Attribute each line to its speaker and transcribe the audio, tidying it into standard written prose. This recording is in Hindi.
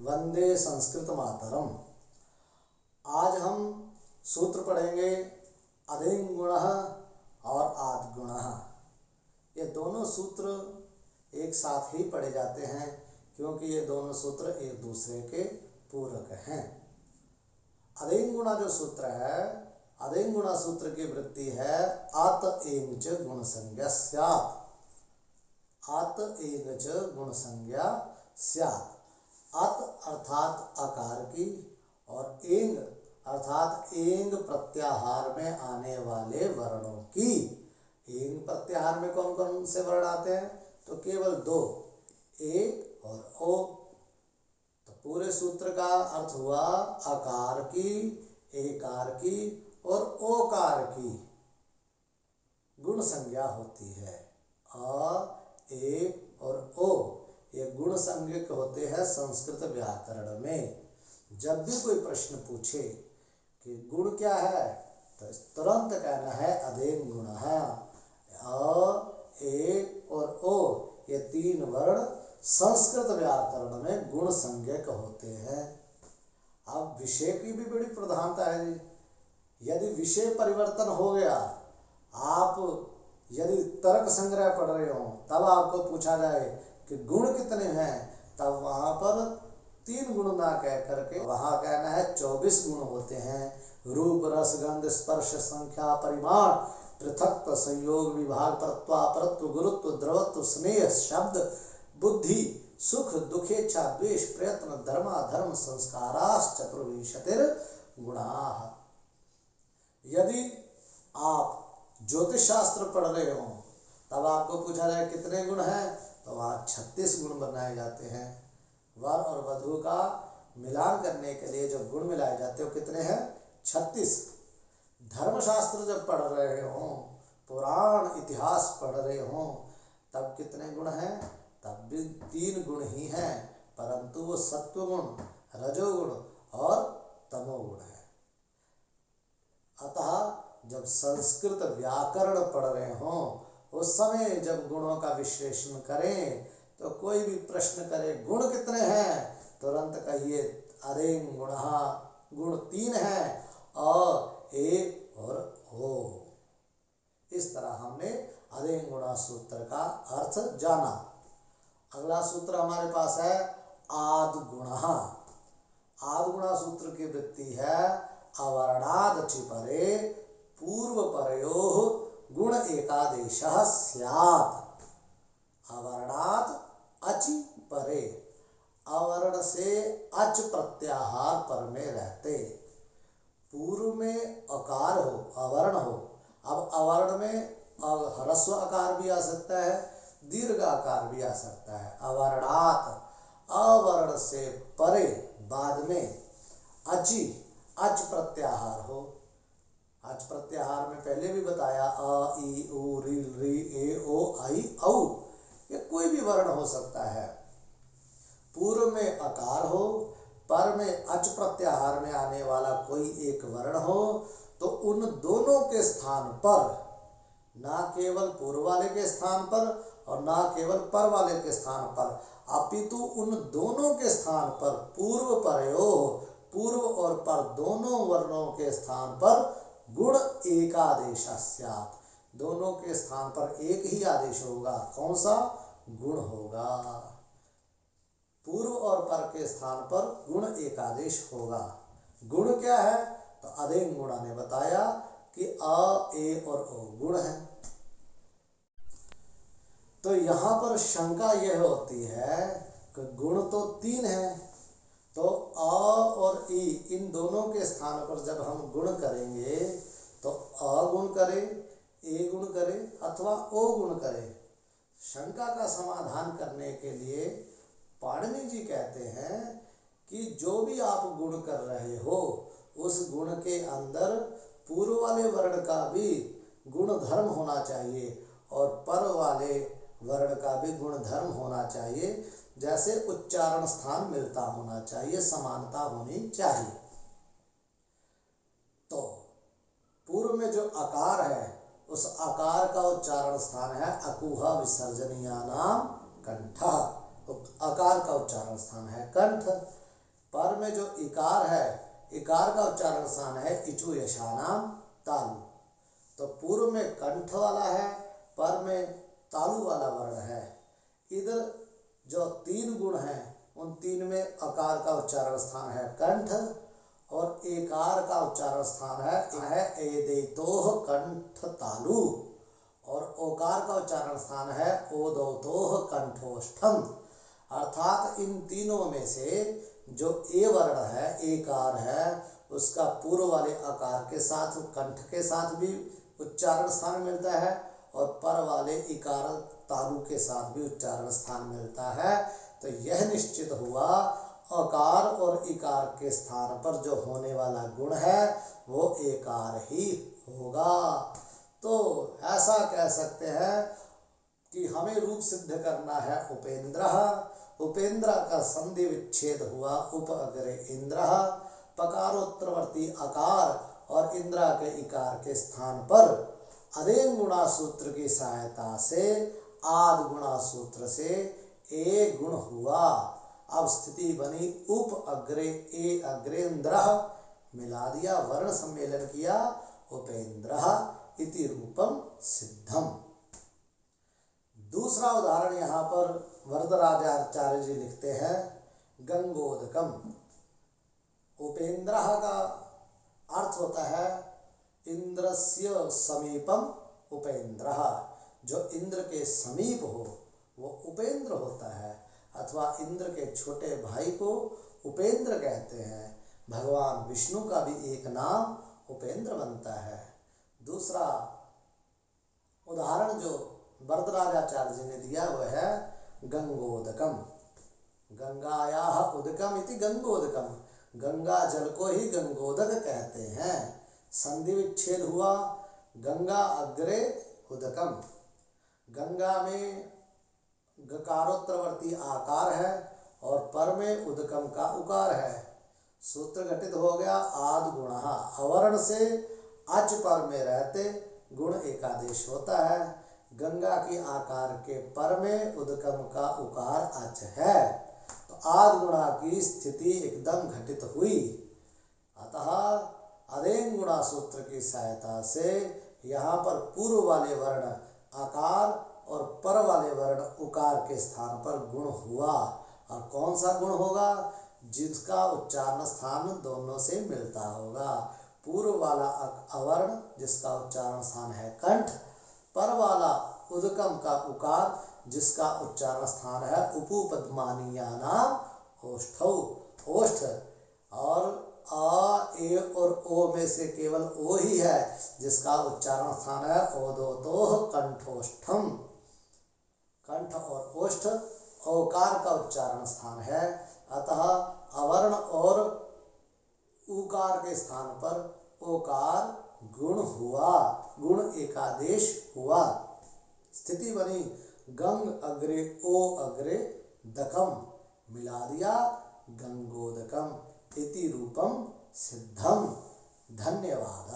Speaker 1: वंदे संस्कृत मातरम। आज हम सूत्र पढ़ेंगे अधिगुणः और आद्गुणः। ये दोनों सूत्र एक साथ ही पढ़े जाते हैं क्योंकि ये दोनों सूत्र एक दूसरे के पूरक हैं। अधिगुणः जो सूत्र है, अधिगुणः सूत्र की वृत्ति है अत एंग च गुण संज्ञा स्यात्। अत एंग च गुण संज्ञा स्यात्। अत अर्थात आकार की और एंग अर्थात एंग प्रत्याहार में आने वाले वर्णों की। एंग प्रत्याहार में कौन कौन से वर्ण आते हैं? तो केवल दो, ए और ओ। तो पूरे सूत्र का अर्थ हुआ आकार की, एकार की और ओकार की गुण संज्ञा होती है। अ, ए और ओ ये गुण संज्ञक होते हैं संस्कृत व्याकरण में। जब भी कोई प्रश्न पूछे कि गुण क्या है तो तुरंत कहना है अधिगुणः। अ, ए और ओ ये तीन वर्ण संस्कृत व्याकरण में गुण संज्ञक होते हैं। अब विषय की भी बड़ी प्रधानता है जी। यदि विषय परिवर्तन हो गया, आप यदि तर्क संग्रह पढ़ रहे हो तब आपको पूछा जाए कि गुण कितने हैं, तब वहां पर 3 गुण ना कह करके वहां कहना है 24 गुण होते हैं। रूप, रस, गंध, स्पर्श, संख्या, परिमाण, पृथक्त्व, संयोग, विभाग, परत्व, परत्व, गुरुत्व, द्रवत्व, स्नेह, शब्द, बुद्धि, सुख, दुखेच्छा, द्वेष, प्रयत्न, धर्म, अधर्म, संस्काराश्च चतुर्विंशतिर् गुणाः। यदि आप ज्योतिष शास्त्र पढ़ रहे हो तब आपको पूछा जाए कितने गुण हैं, तो वहाँ 36 गुण बनाए जाते हैं। वर और वधु का मिलान करने के लिए जो गुण मिलाए जाते हैं वो कितने हैं? 36। धर्मशास्त्र जब पढ़ रहे हो, पुराण इतिहास पढ़ रहे हो, तब कितने गुण हैं? तब भी 3 गुण ही हैं, परंतु वो सत्वगुण, रजोगुण और तमोगुण है। अतः जब संस्कृत व्याकरण पढ़ रहे हो उस समय जब गुणों का विश्लेषण करें तो कोई भी प्रश्न करे गुण कितने हैं, तुरंत कहिए अधिगुणः, गुण 3 हैं, अ, ए और ओ। इस तरह हमने अधिगुणः सूत्र का अर्थ जाना। अगला सूत्र हमारे पास है आद्गुणः। आद्गुणः सूत्र की वृत्ति है अवर्णाद् अचि परे पूर्व परयोः गुण एकादेशः स्यात्। अवर्णात् अचि परे, अवर्ण से अच प्रत्याहार पर में रहते। पूर्व में अकार हो, अवर्ण हो। अब अवर्ण में ह्रस्व आकार भी आ सकता है, दीर्घ आकार भी आ सकता है। अवर्णात्, अवर्ण से परे, बाद में अचि, अच प्रत्याहार हो। अच प्रत्याहार में पहले भी बताया अ, ई, उ, री, ए, ओ, आई, औ। ये कोई भी वर्ण हो सकता है। पूर्व में अकार हो, पर में अच प्रत्याहार में आने वाला कोई एक वर्ण हो, तो उन दोनों के स्थान पर, ना केवल पूर्व वाले के स्थान पर और ना केवल पर वाले के स्थान पर, अपितु उन दोनों के स्थान पर पूर्व परयोः, पूर्व और पर दोनों वर्णों के स्थान पर गुण एकादेशः स्यात्। दोनों के स्थान पर एक ही आदेश होगा। कौन सा? गुण होगा। पूर्व और पर के स्थान पर गुण एकादेश होगा। गुण क्या है? तो अधिगुणः ने बताया कि अ, ए और ओ गुण है। तो यहाँ पर शंका यह होती है कि गुण तो 3 हैं, तो अ और ई इन दोनों के स्थान पर जब हम गुण करेंगे तो अ गुण करे, ए गुण करे अथवा ओ गुण करे। शंका का समाधान करने के लिए पाणिनि जी कहते हैं कि जो भी आप गुण कर रहे हो उस गुण के अंदर पूर्व वाले वर्ण का भी गुण धर्म होना चाहिए और पर वाले वर्ण का भी गुण धर्म होना चाहिए। जैसे उच्चारण स्थान मिलता होना चाहिए, समानता होनी चाहिए। तो पूर्व में जो आकार है उस आकार का उच्चारण स्थान है अकुह विसर्जनीयानाम कंठ। आकार का उच्चारण स्थान है कंठ। पर में जो इकार है, इकार का उच्चारण स्थान है इचु यशानाम तालु। तो पूर्व में कंठ वाला है, पर में तालु वाला वर्ण है। इधर जो तीन गुण हैं उन तीन में अकार का उच्चारण स्थान है कंठ और एकार का उच्चारण स्थान है एदेतोह कंठ तालु और ओकार का उच्चारण स्थान है ओदोतोह कंठोष्ठम। अर्थात इन तीनों में से जो ए वर्ण है, एकार है, उसका पूर्व वाले आकार के साथ कंठ के साथ भी उच्चारण स्थान मिलता है और पर वाले इकार तालु के साथ भी उच्चारण स्थान मिलता है। तो यह निश्चित हुआ अकार और इकार के स्थान पर जो होने वाला गुण है वो एकार ही होगा। तो ऐसा कह सकते हैं कि हमें रूप सिद्ध करना है उपेंद्र। उपेंद्र का संधि विच्छेद हुआ उप अग्रे इंद्र, पकारोत्तरवर्ती अकार और इंद्रा के इकार के स्थान पर अदें गुणा सूत्र की सहायता से आद गुणा सूत्र से ए गुण हुआ। अब स्थिति बनी उप अग्रे ए अग्रेंद्र, मिला दिया, वर्ण सम्मेलन किया, उपेंद्र इति रूपम सिद्धम। दूसरा उदाहरण यहाँ पर वरदराजाचार्य जी लिखते हैं गंगोदकम। उपेंद्र का अर्थ होता है इंद्रस्य समीपम उपेंद्र, जो इंद्र के समीप हो वो उपेंद्र होता है, अथवा इंद्र के छोटे भाई को उपेंद्र कहते हैं। भगवान विष्णु का भी एक नाम उपेंद्र बनता है। दूसरा उदाहरण जो वरदराजाचार्य जी ने दिया वह है गंगोदकम। गंगायाः उदकम इति गंगोदकम, गंगा जल को ही गंगोदक कहते हैं। संधि विच्छेद हुआ गंगा अग्रे उदकम। गंगा में गकारोत्तरवर्ती आकार है और पर में उदकम का उकार है। सूत्र घटित हो गया आद गुणः, अवर्ण से अच पर में रहते गुण एकादेश होता है। गंगा की आकार के पर में उदकम का उकार अच है, तो आद गुणा की स्थिति एकदम घटित हुई। अतः अदें गुणा सूत्र की सहायता से यहाँ पर पूर्व वाले वर्ण आकार और पर वाले वर्ण उकार के स्थान पर गुण हुआ। और कौन सा गुण होगा? जिसका उच्चारण स्थान दोनों से मिलता होगा। पूर्व वाला अवर्ण जिसका उच्चारण स्थान है कंठ, पर वाला उदकम का उकार जिसका उच्चारण स्थान है उपपद्मानीयानाम ओष्ठौ, ओष्ठ। और आ ए और ओ में से केवल ओ ही है जिसका उच्चारण स्थान है ओदोतोह कंठोष्ठम। कंठ और ओष्ठ ओकार का उच्चारण स्थान है, अतः अवर्ण और उकार के स्थान पर ओकार गुण हुआ, गुण एकादेश हुआ। स्थिति बनी गंग अग्रे ओ अग्रे दकम, मिला दिया गंगोदकम इति रूपम सिद्धम। धन्यवाद।